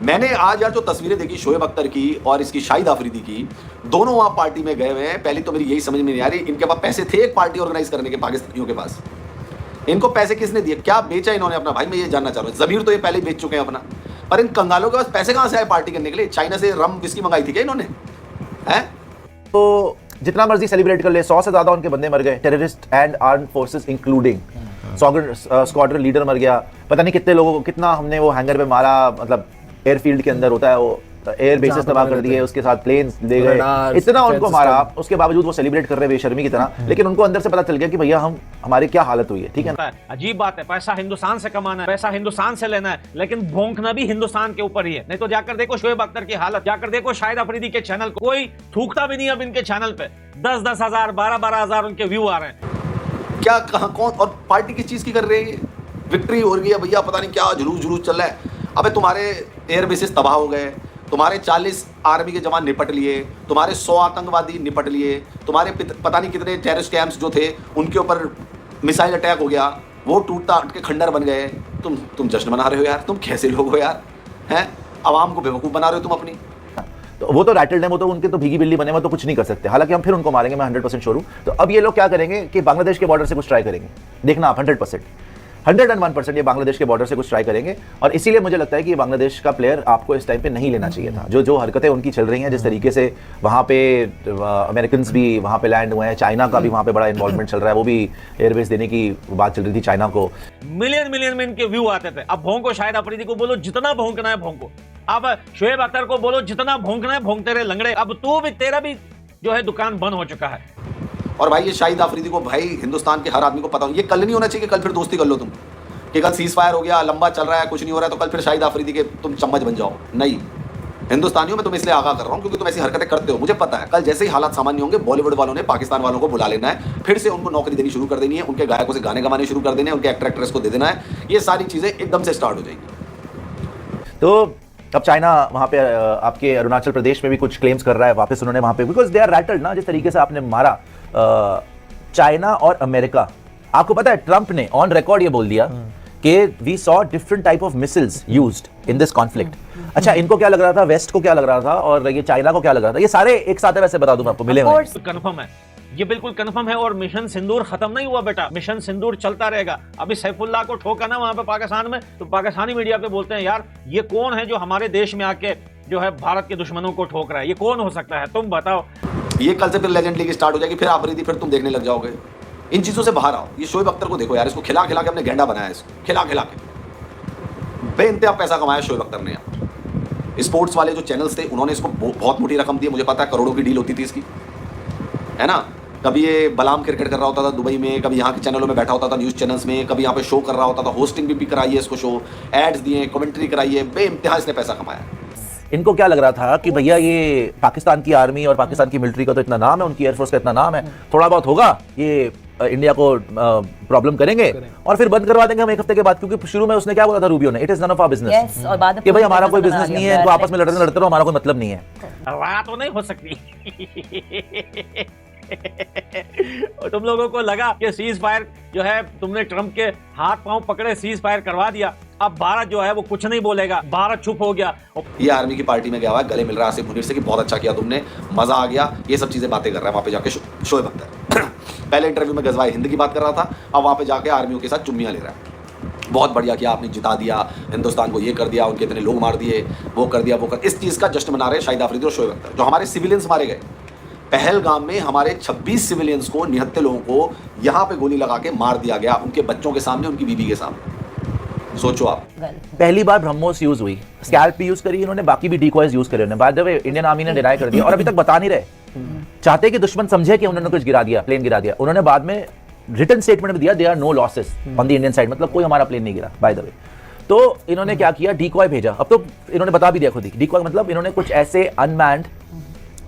मैंने आज यार जो तस्वीरें देखी शोएब अख्तर की और इसकी शाहिद आफरीदी की, दोनों वहां पार्टी में गए हुए हैं। पहली तो मेरी यही समझ में नहीं आ रही, इनके पास पैसे थे एक पार्टी ऑर्गेनाइज करने के पाकिस्तानियों के पास? इनको पैसे किसने दिए? क्या बेचा इन्होंने अपना? भाई मैं ये जानना चाह रहा हूँ। जमीर तो ये पहले ही बेच चुके हैं अपना, पर इन कंगालों के पास पैसे कहां से आए पार्टी करने के लिए? चाइना से रम विस्की मंगाई थी क्या इन्होंने? हैं? तो जितना मर्जी सेलिब्रेट कर ले, 100 से ज्यादा उनके बंदे मर गए, terrorist and armed forces including squadron leader मर गया, पता नहीं कितने लोगों को, कितना हमने वो हैंगर पे मारा, मतलब एयरफील्ड के अंदर होता है वो, एयर बेसिस तबाह कर दिए, उसके साथ प्लेन्स ले गए, इतना उनको मारा, उसके बावजूद वो सेलिब्रेट कर रहे बेशर्मी की तरह। लेकिन उनको अंदर से पता चल गया कि भैया हम हमारी क्या हालत हुई है। ठीक है, अजीब बात है, पैसा हिंदुस्तान से कमाना है, पैसा हिंदुस्तान से लेना है, लेकिन भोंकना भी हिंदुस्तान के ऊपर ही है। नहीं तो जाकर देखो शोएब अख्तर की हालत, जाकर देखो शाहिद आफरीदी के चैनल को, कोई थूकता भी नहीं अब इनके चैनल पे। 10-10 हजार 12-12 हजार उनके व्यू आ रहे हैं। क्या, कहां, कौन, और पार्टी किस चीज की कर रही है? विक्ट्री हो रही है भैया, पता नहीं क्या जुलूस चल रहा है। अबे तुम्हारे एयर बेसिस तबाह हो गए, तुम्हारे 40 आर्मी के जवान निपट लिए, तुम्हारे 100 आतंकवादी निपट लिए, तुम्हारे पता नहीं कितने टेररिस्ट कैंप्स जो थे उनके ऊपर मिसाइल अटैक हो गया, वो टूटता के खंडर बन गए। तुम जश्न मना रहे हो यार? तुम कैसे लोग हो यार? हैं? आवाम को बेवकूफ़ बना रहे हो तुम अपनी। तो वो तो रैटल्ड है, वो तो उनके तो भीगी बिल्ली बने, वो तो कुछ नहीं कर सकते। हालांकि हम फिर उनको मारेंगे, मैं 100% श्योर हूँ। तो अब ये लोग क्या करेंगे कि बांग्लादेश के बॉर्डर से कुछ ट्राई करेंगे, देखना आप 101% ये बांग्लादेश के बॉर्डर से कुछ ट्राई करेंगे। और इसीलिए मुझे लगता है कि बांग्लादेश का प्लेयर आपको इस टाइम पे नहीं लेना चाहिए था। जो हरकतें उनकी चल रही हैं, जिस तरीके से वहाँ पे अमेरिकन भी वहाँ पे लैंड हुए हैं, चाइना का भी वहाँ पे बड़ा इन्वॉल्वमेंट चल रहा है, वो भी एयरबेस देने की बात चल रही थी चाइना को। मिलियन में इनके व्यू आते थे। अब भोंको, शाहिद आफरीदी को बोलो जितना भोंकना है भोंको, अब शोएब अख्तर को बोलो जितना भोंकना है भोंकते रहे लंगड़े। अब तू भी, तेरा भी जो है दुकान बंद हो चुका है। और भाई ये शाहिद आफरीदी को, भाई हिंदुस्तान के हर आदमी को पता हो, ये कल नहीं होना चाहिए कि कल फिर दोस्ती कर लो तुम, कि कल सीज फायर हो गया, लंबा चल रहा है, कुछ नहीं हो रहा है, तो कल फिर शाहिद आफरीदी के तुम चम्मच बन जाओ। नहीं, हिंदुस्तानियों में तुम इसलिए आगाह कर रहा हूँ क्योंकि तुम ऐसी हरकतें करते हो। मुझे पता है कल जैसे ही हालात सामान्य होंगे, बॉलीवुड वालों ने पाकिस्तान वालों को बुला लेना है, फिर से उनको नौकरी देनी शुरू कर देनी है, उनके गायकों से गाने गवाने शुरू कर देने हैं, उनके एक्टर एक्ट्रेस को दे देना है, ये सारी चीज़ें एकदम से स्टार्ट हो जाएंगी। तो अब चाइना वहाँ पे आपके अरुणाचल प्रदेश में भी कुछ क्लेम्स कर रहा है वापस उन्होंने वहाँ पे, बिकॉज दे आर रैटल्ड ना, जिस तरीके से आपने मारा चाइना और अमेरिका। आपको पता है ट्रंप ने ऑन रिकॉर्ड ये बोल दिया कि we saw different type of missiles used in this conflict. अच्छा, इनको क्या लग रहा था, वेस्ट को क्या लग रहा था और ये चाइना को क्या लग रहा था, ये सारे एक साथ है। वैसे बता दूं मैं आपको, मिले हुए कंफर्म है, ये बिल्कुल कंफर्म है। और मिशन सिंदूर खत्म नहीं हुआ बेटा, मिशन सिंदूर चलता रहेगा। अभी सैफुल्लाह को ठोका ना वहां पे पाकिस्तान में, तो पाकिस्तानी मीडिया पे बोलते हैं यार ये कौन है जो हमारे देश में आके जो है भारत के दुश्मनों को ठोक रहा है, ये कौन हो सकता है? तुम बताओ। ये कल से फिर लेजेंड लीग स्टार्ट हो जाएगी, फिर आफरीदी फिर तुम देखने लग जाओगे। इन चीज़ों से बाहर आओ। ये शोएब अख्तर को देखो यार, इसको खिला खिला के हमने गेंडा बनाया, इसको खिला खिला के बेइंतहा पैसा कमाया शोएब अख्तर ने यार। स्पोर्ट्स वाले जो चैनल्स थे उन्होंने इसको बहुत मोटी रकम दी, मुझे पता है करोड़ों की डील होती थी इसकी, है ना। कभी ये बलाम क्रिकेट कर रहा होता था दुबई में, कभी यहाँ के चैनलों में बैठा होता था न्यूज़ चैनल्स में, कभी यहाँ पे शो कर रहा होता था, होस्टिंग भी कराई है इसको, शो एड्स दिए, कमेंट्री कराई है, बेइंतहा इसने पैसा कमाया। इनको क्या लग रहा था कि भैया ये पाकिस्तान की आर्मी और पाकिस्तान की मिलिट्री का तो इतना नाम है, उनकी एयरफोर्स का इतना नाम है, थोड़ा बहुत होगा ये इंडिया को प्रॉब्लम करेंगे और फिर बंद करवा देंगे हम एक हफ्ते के बाद। क्योंकि शुरू में उसने क्या बोला था रूबियो ने, it is none of our business, कि भाई हमारा कोई बिजनेस नहीं है, इनको आपस में लड़ते रहो, हमारा कोई मतलब नहीं है। बात तो नहीं हो सकती। और तुम लोगों को लगा कि सीज फायर जो है, तुमने ट्रंप के हाथ पांव पकड़े, सीज फायर करवा दिया, अब भारत जो है वो कुछ नहीं बोलेगा, भारत चुप हो गया। ये आर्मी की पार्टी में गया हुआ है, गले मिल रहा है आसिफ मुनीर से कि बहुत अच्छा किया तुमने, मजा आ गया, ये सब चीजें बातें कर रहा है वहां पे जाके शोएब अख्तर। पहले इंटरव्यू में गजवाए हिंद की बात कर रहा था, अब वहां पे जाके आर्मियों के साथ चुम्मियां ले रहा है। बहुत बढ़िया किया आपने, जिता दिया हिंदुस्तान को, ये कर दिया, उनके इतने लोग मार दिए, वो कर दिया, वो कर, इस चीज का जश्न मना रहे शाहिद आफरीदी और शोएब अख्तर। जो हमारे सिविलियंस मारे गए पहलगाम में, हमारे 26 सिविलियंस को, निहत्थे लोगों को यहाँ पे गोली लगा के मार दिया गया, उनके बच्चों के सामने, उनकी बीबी के सामने। सोचो आप, पहली बार ब्रह्मोस यूज हुई, स्कैल्प भी यूज करी इन्होंने, बाकी भी डिकॉयज यूज करे उन्होंने। By the way Indian army ने डिनाई कर दिया और अभी तक बता नहीं रहे, चाहते कि दुश्मन समझे कि उन्होंने कुछ गिरा दिया, प्लेन गिरा दिया। उन्होंने बाद में रिटन स्टेटमेंट में दिया, there are no losses on the Indian side, मतलब कोई हमारा प्लेन नहीं गिरा बाय द वे। तो इन्होंने क्या किया, डिकॉय भेजा। अब तो इन्होंने बता भी दिया खुद ही, डिकॉय मतलब इन्होंने कुछ ऐसे अनमैन्ड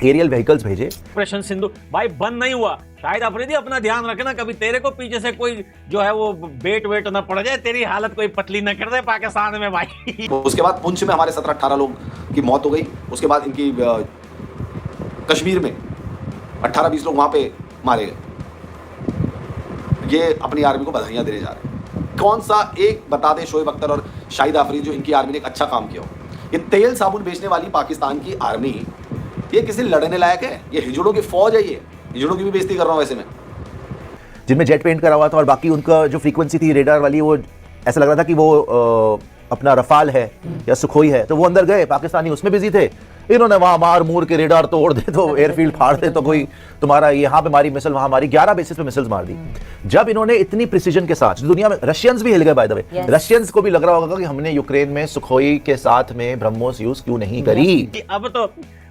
एरियल व्हीकल्स भेजे। ऑपरेशन सिंधु भाई बंद नहीं हुआ। शाहिद आफरीदी अपना ध्यान रखना, कभी तेरे को पीछे से कोई जो है वो बेट वेट ना पड़ जाए, तेरी हालत कोई पतली न कर दे पाकिस्तान में भाई। उसके बाद पुंछ में हमारे 17-18 लोग की मौत हो गई। उसके बाद इनकी कश्मीर में 18-20 लोग वहां पे मारे गए। ये अपनी आर्मी को बधाइयां देने जा रहे हैं। कौन सा एक बता दे शोएब अख्तर और शाहिद आफरीदी जो इनकी आर्मी ने एक अच्छा काम किया हो। ये तेल साबुन बेचने वाली पाकिस्तान की आर्मी, ये किसी लड़ने लायक है? ये हिजड़ों की फौज है, ये हिजड़ों की भी बेइज्जती कर रहा हूं वैसे मैं। जिनमें जेट पेंट करा हुआ था और बाकी उनका जो फ्रीक्वेंसी थी रेडार वाली, वो ऐसा लग रहा था कि वो अपना रफाल है या सुखोई है, तो वो अंदर गए, पाकिस्तानी उसमें बिजी थे। इन्होंने वहां मार मूर के रेडार तोड़ दे तो एयरफील्ड फाड़ दे तो कोई तुम्हारा यहाँ पे मारी मिसल, वहां मारी, 11 बेसिस पे मिसल्स मार दी। जब इन्होंने इतनी प्रिसीजन के साथ, दुनिया में रशियंस भी हिल गए बाय द वे, रशियंस को भी लग रहा होगा कि हमने यूक्रेन में सुखोई के साथ में ब्रह्मोस यूज क्यों नहीं करी। कि अब तो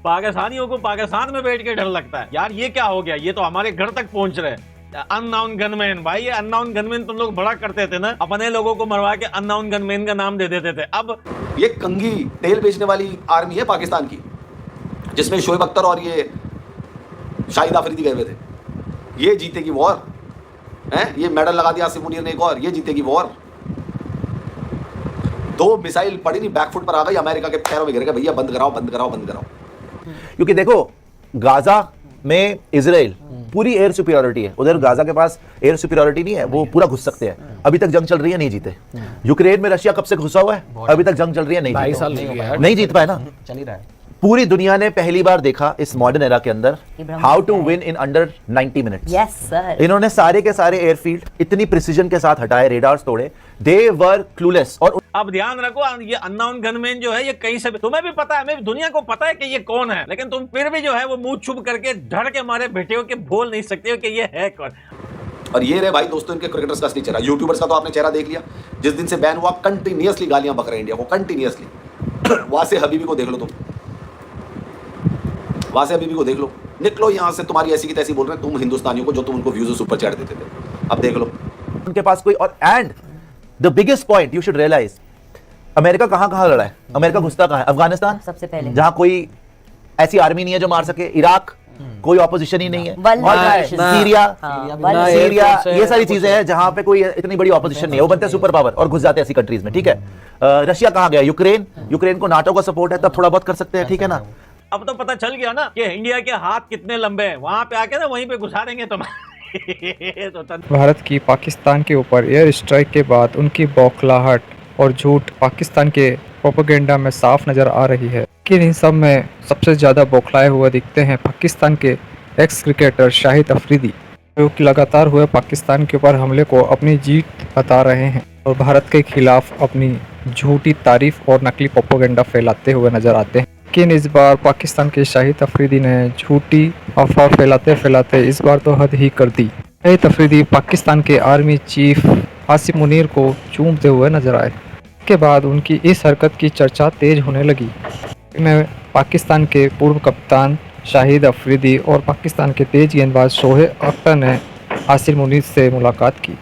पाकिस्तानियों को पाकिस्तान में बैठ के डर लगता है, यार ये क्या हो गया, ये तो हमारे घर तक पहुंच रहे हैं। अननाउन गनमैन, भाई ये अननाउन गनमैन तुम लोग बड़ा करते थे ना, अपने लोगों को मरवा के अननाउन गनमैन का नाम दे देते थे। अब ये कंगी तेल बेचने वाली आर्मी है पाकिस्तान की, जिसमें शोएब अख्तर और ये शाहिद आफरीदी गए हुए थे। ये जीतेगी वॉर है, ये मेडल लगा दिया आसिफ मुनीर ने एक और, ये जीतेगी वॉर। 2 मिसाइल पड़ी नहीं, बैकफुट पर आ गई, अमेरिका के पैरों में गिर गए, भैया बंद कराओ बंद कराओ बंद कराओ। क्योंकि देखो गाजा में इजराइल पूरी एयर सुपीरियरिटी है, उधर गाजा के पास एयर सुपीरियरिटी नहीं है, वो पूरा घुस सकते हैं। अभी तक जंग चल रही है, नहीं जीते। यूक्रेन में रशिया कब से घुसा हुआ है, अभी तक जंग चल रही है, नहीं जीत पाए ना। चल ही रहा है। पूरी दुनिया ने पहली बार देखा इस मॉडर्न एरा के अंदर how to win in under 90 minutes. Yes sir. इन्होंने सारे के सारे एयरफील्ड इतनी प्रिसीजन के साथ हटाए, रेडार्स तोड़े, दे वर क्लूलेस। और अब ध्यान रखो, ये अननाउन गनमैन जो है ये कहीं से भी, तुम्हें भी पता है, हमें दुनिया को पता है कि ये कौन है, लेकिन तुम फिर भी जो है वो मुंह छुप करके धड़ के मारे बैठे हो कि बोल नहीं सकते हो कि ये है कौन। और ये रहे भाई दोस्तों इनके क्रिकेटर्स का असली चेहरा। यूट्यूबर्स का तो आपने चेहरा देख लिया, जिस दिन से बैन हुआ कंटिन्यूअसली गालियां बक रहे इंडिया को, कंटिन्यूअसली। वासे हबीबी को देख लो तुम, वासे हबीबी को देख लो, निकलो यहां से, तुम्हारी ऐसी की तैसी बोल रहे हैं तुम हिंदुस्तानियों को, जो तुम उनको व्यूज सुपर चैट देते थे, अब देख लो उनके पास कोई। और and the biggest point you should realise, America कहां लड़ा है, अमेरिका घुसता कहां है, अफगानिस्तान सबसे पहले, जहां कोई ऐसी आर्मी नहीं है जो मार सके, इराक कोई ऑपोजिशन ही नहीं है, सीरिया, ये सारी चीजें हैं जहां पे कोई इतनी बड़ी ऑपोजिशन नहीं है, वो बनते हैं सुपर पावर और घुस जाते हैं ऐसी कंट्रीज में, ठीक है। रशिया कहां गया, यूक्रेन को नाटो का सपोर्ट है, तब थोड़ा बहुत कर सकते हैं, ठीक है ना। अब तो पता चल गया ना कि इंडिया के हाथ कितने लंबे हैं, वहां पे आके ना वहीं पे घुसा देंगे तुम। भारत की पाकिस्तान के ऊपर एयर स्ट्राइक के बाद उनकी बौखलाहट और झूठ पाकिस्तान के प्रोपेगेंडा में साफ नजर आ रही है। लेकिन इन सब में सबसे ज़्यादा बौखलाए हुए दिखते हैं पाकिस्तान के एक्स क्रिकेटर शाहिद अफरीदी, जो कि लगातार हुए पाकिस्तान के ऊपर हमले को अपनी जीत बता रहे हैं और भारत के खिलाफ अपनी झूठी तारीफ और नकली प्रोपेगेंडा फैलाते हुए नजर आते हैं। लेकिन इस बार पाकिस्तान के शाहिद अफरीदी ने झूठी अफवाह फैलाते फैलाते इस बार तो हद ही कर दी। शाहिद अफरीदी पाकिस्तान के आर्मी चीफ आसिफ मुनीर को चूमते हुए नजर आए। इसके बाद उनकी इस हरकत की चर्चा तेज होने लगी। में पाकिस्तान के पूर्व कप्तान शाहिद अफरीदी और पाकिस्तान के तेज गेंदबाज शोएब अख्तर ने आसिफ मुनीर से मुलाकात की।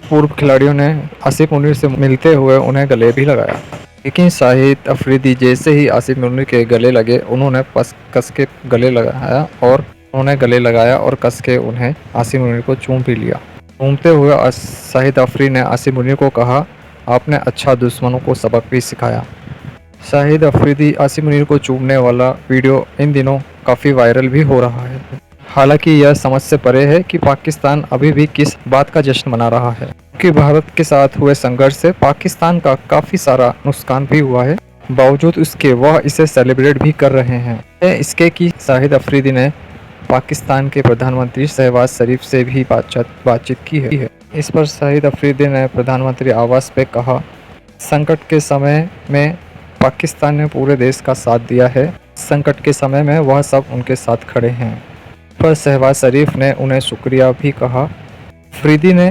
पूर्व खिलाड़ियों ने आसिफ मुनीर से मिलते हुए उन्हें गले भी लगाया, लेकिन शाहिद अफरीदी जैसे ही आसिफ मुनीर के गले लगे, उन्होंने कस के गले लगाया और कस के उन्हें आसिफ मुनीर को चूम भी लिया। घूमते हुए शाहिद अफरीदी ने आसिफ मुनीर को कहा, आपने अच्छा दुश्मनों को सबक भी सिखाया। शाहिद अफरीदी आसिफ मुनीर को चूमने वाला वीडियो इन दिनों काफ़ी वायरल भी हो रहा है। हालांकि यह समझ से परे है कि पाकिस्तान अभी भी किस बात का जश्न मना रहा है, क्योंकि भारत के साथ हुए संघर्ष से पाकिस्तान का काफ़ी सारा नुकसान भी हुआ है। बावजूद उसके वह इसे सेलिब्रेट भी कर रहे हैं। इसके कि शाहिद अफरीदी ने पाकिस्तान के प्रधानमंत्री शहबाज शरीफ से भी बातचीत की है। इस पर शाहिद अफरीदी ने प्रधानमंत्री आवास पे कहा, संकट के समय में पाकिस्तान ने पूरे देश का साथ दिया है, संकट के समय में वह सब उनके साथ खड़े हैं। पर शहबाज शरीफ ने उन्हें शुक्रिया भी कहा। अफरीदी ने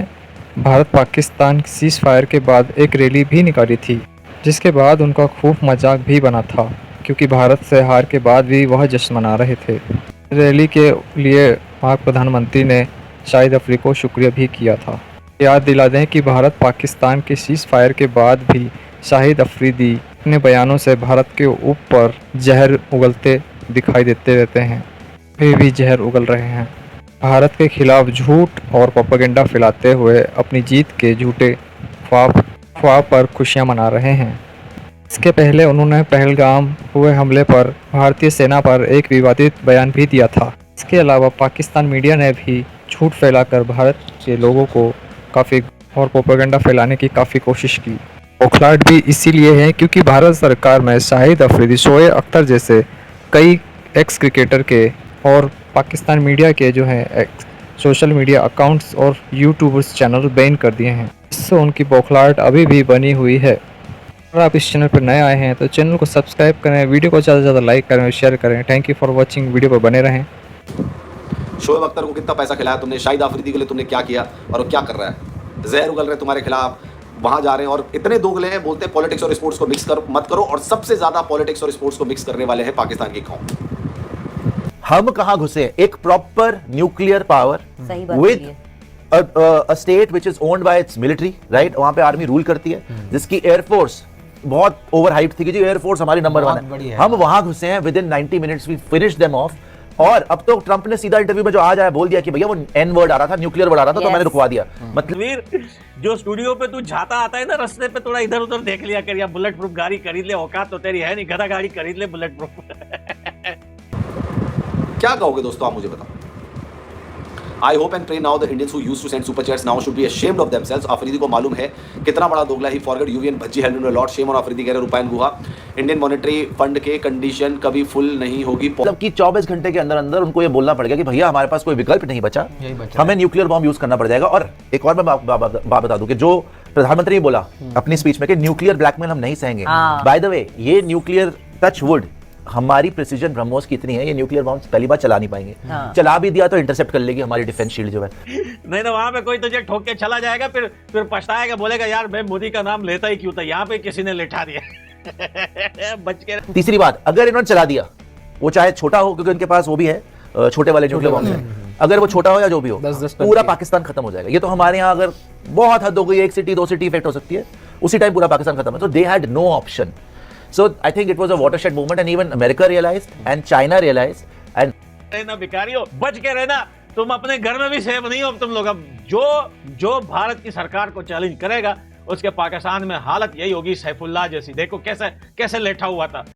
भारत पाकिस्तान सीज फायर के बाद एक रैली भी निकाली थी, जिसके बाद उनका खूब मजाक भी बना था, क्योंकि भारत से हार के बाद भी वह जश्न मना रहे थे। रैली के लिए पाक प्रधानमंत्री ने शाहिद अफरीदी को शुक्रिया भी किया था। याद दिला दें कि भारत पाकिस्तान के सीज फायर के बाद भी शाहिद अफरीदी अपने बयानों से भारत के ऊपर जहर उगलते दिखाई देते रहते हैं, वे भी जहर उगल रहे हैं। भारत के खिलाफ झूठ और प्रोपेगेंडा फैलाते हुए अपनी जीत के झूठे ख्वाब पर खुशियां मना रहे हैं। इसके पहले उन्होंने पहलगाम हुए हमले पर भारतीय सेना पर एक विवादित बयान भी दिया था। इसके अलावा पाकिस्तान मीडिया ने भी झूठ फैलाकर भारत के लोगों को काफ़ी और प्रोपेगेंडा फैलाने की काफ़ी कोशिश की बौखलाहट भी इसीलिए है क्योंकि भारत सरकार में शाहिद अफरीदी, शोएब अख्तर जैसे कई एक्स क्रिकेटर के और पाकिस्तान मीडिया के जो हैं सोशल मीडिया अकाउंट्स और यूट्यूबर्स चैनल बैन कर दिए हैं। इससे उनकी बौखलाहट अभी भी बनी हुई है। अगर आप इस चैनल पर नए आए हैं तो चैनल को सब्सक्राइब करें, वीडियो को ज़्यादा से ज़्यादा लाइक करें और शेयर करें। Thank you for watching, video पर बने रहें। शोएब अख्तर को कितना पैसा खिलाया तुमने, शाहिद अफरीदी के लिए तुमने क्या किया और वो क्या कर रहा है, जहर उगल रहे तुम्हारे खिलाफ, वहां जा रहे हैं और इतने दोगले हैं, बोलते हैं पॉलिटिक्स और स्पोर्ट्स को मिक्स मत करो, और सबसे ज्यादा पॉलिटिक्स और स्पोर्ट्स को मिक्स करने वाले हैं पाकिस्तान की कौम। हम कहां घुसे, एक प्रॉपर न्यूक्लियर पावर सही बात विद है। a state which is owned by its military, right? वहां पे आर्मी रूल करती है, जिसकी एयरफोर्स बहुत ओवर हाइप थी कि जो एयरफोर्स हमारी नंबर 1 है। हम वहां घुसे हैं, within 90 minutes we finish them off. और अब तो ट्रंप ने सीधा इंटरव्यू में जो आज आया बोल दिया कि भैया वो एन वर्ड आ रहा था, न्यूक्लियर वर्ड आ रहा था, तो मैंने रुकवा दिया। मतलब वीर, जो स्टूडियो पे तू जाता आता है ना, रास्ते पे थोड़ा इधर उधर देख लिया कर, या बुलेट प्रूफ गाड़ी खरीद ले, औकात तो तेरी है नहीं, गधा गाड़ी खरीद ले बुलेट प्रूफ। क्या कहोगे दोस्तों, आप मुझे बताओ। I hope and pray now the Indians who used to send super chats now should be ashamed of themselves. Afridi को मालूम है कितना बड़ा दोगला ही फॉरगेट यूवीएन Bhajji held lord shame on Afridi, कह रहे Rupayan Guha. Indian monetary fund के कंडीशन कभी फुल नहीं होगी। मतलब कि 24 घंटे के अंदर अंदर उनको ये बोलना पड़ गया कि भैया हमारे पास कोई विकल्प नहीं बचा, हमें न्यूक्लियर बॉम्ब यूज करना पड़ जाएगा। और एक और मैं बात बता दूं कि जो प्रधानमंत्री ने बोला अपनी स्पीच में कि न्यूक्लियर ब्लैकमेल हम नहीं सहेंगे। बाय द वे, ये न्यूक्लियर टच वुड हमारी प्रिसीजन ब्रह्मोस की इतनी है, ये न्यूक्लियर बॉम्ब पहली बार चला नहीं पाएंगे। चला भी दिया तो इंटरसेप्ट कर लेगी हमारी डिफेंस शील्ड जो है। नहीं तो वहां पे कोई तुझे ठोक के चला जाएगा, फिर पछताएगा, बोलेगा यार मैं मोदी का नाम लेता ही क्यों था, यहाँ पे किसी ने लिटा दिया। बच के। तीसरी बात, अगर इन्होंने चला दिया, वो चाहे छोटा हो क्योंकि उनके पास वो भी है छोटे वाले न्यूक्लियर बॉम्ब है, अगर वो छोटा हो या जो भी हो, पूरा पाकिस्तान खत्म हो जाएगा। ये तो हमारे यहाँ अगर बहुत हद हो गई, 1 सिटी 2 सिटी इफेक्ट हो सकती है, उसी टाइम पूरा पाकिस्तान खत्म है। तो they had no option. So I think it was a watershed movement, and even America realized and China realized and रहना भिखारियों, बच के रहना। तुम अपने घर में भी सेफ नहीं हो तुम लोग। अब जो भारत की सरकार को चैलेंज करेगा, उसके पाकिस्तान में हालत यही होगी सैफुल्लाह जैसी। देखो कैसे लेटा हुआ था।